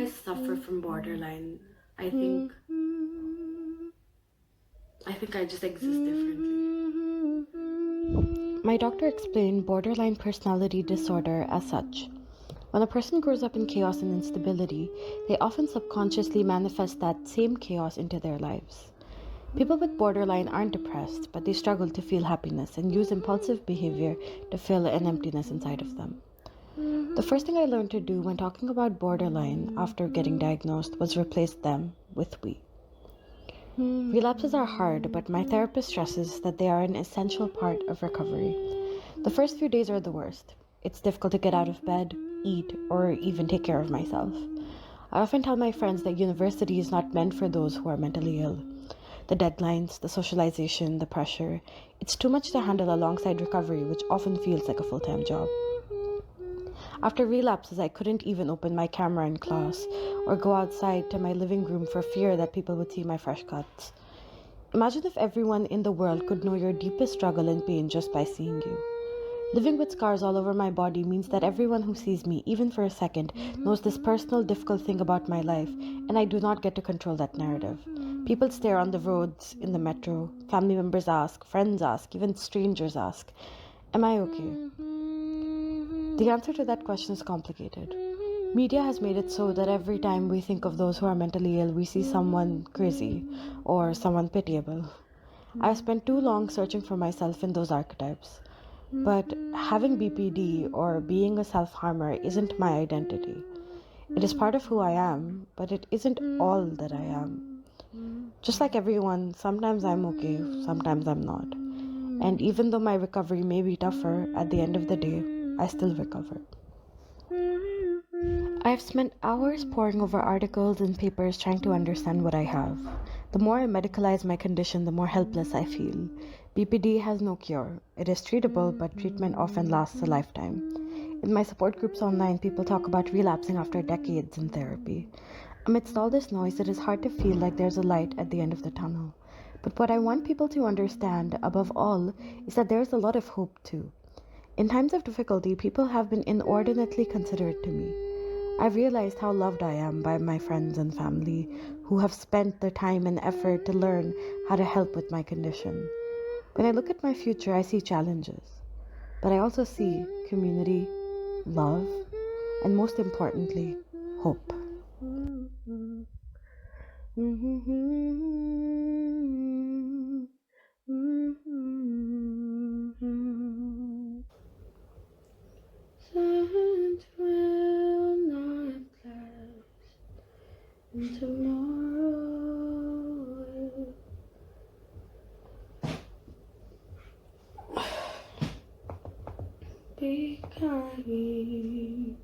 I suffer from borderline. I think I just exist differently. My doctor explained borderline personality disorder as such. When a person grows up in chaos and instability, they often subconsciously manifest that same chaos into their lives. People with borderline aren't depressed, but they struggle to feel happiness and use impulsive behavior to fill an emptiness inside of them. The first thing I learned to do when talking about borderline after getting diagnosed was replace them with we. Relapses are hard, but my therapist stresses that they are an essential part of recovery. The first few days are the worst. It's difficult to get out of bed, eat, or even take care of myself. I often tell my friends that university is not meant for those who are mentally ill. The deadlines, the socialization, the pressure, it's too much to handle alongside recovery, which often feels like a full-time job. After relapses, I couldn't even open my camera in class or go outside to my living room for fear that people would see my fresh cuts. Imagine if everyone in the world could know your deepest struggle and pain just by seeing you. Living with scars all over my body means that everyone who sees me, even for a second, knows this personal, difficult thing about my life, and I do not get to control that narrative. People stare on the roads, in the metro, family members ask, friends ask, even strangers ask, am I okay? The answer to that question is complicated. Media has made it so that every time we think of those who are mentally ill, we see someone crazy or someone pitiable. I've spent too long searching for myself in those archetypes. But having BPD or being a self-harmer isn't my identity. It is part of who I am, but it isn't all that I am. Just like everyone, sometimes I'm okay, sometimes I'm not. And even though my recovery may be tougher, at the end of the day, I still recover. I have spent hours poring over articles and papers trying to understand what I have. The more I medicalize my condition, the more helpless I feel. BPD has no cure. It is treatable, but treatment often lasts a lifetime. In my support groups online, people talk about relapsing after decades in therapy. Amidst all this noise, it is hard to feel like there's a light at the end of the tunnel. But what I want people to understand, above all, is that there's a lot of hope too. In times of difficulty, people have been inordinately considerate to me. I've realized how loved I am by my friends and family who have spent their time and effort to learn how to help with my condition. When I look at my future, I see challenges, but I also see community, love, and most importantly, hope. Silence will not last, and tomorrow will be kind.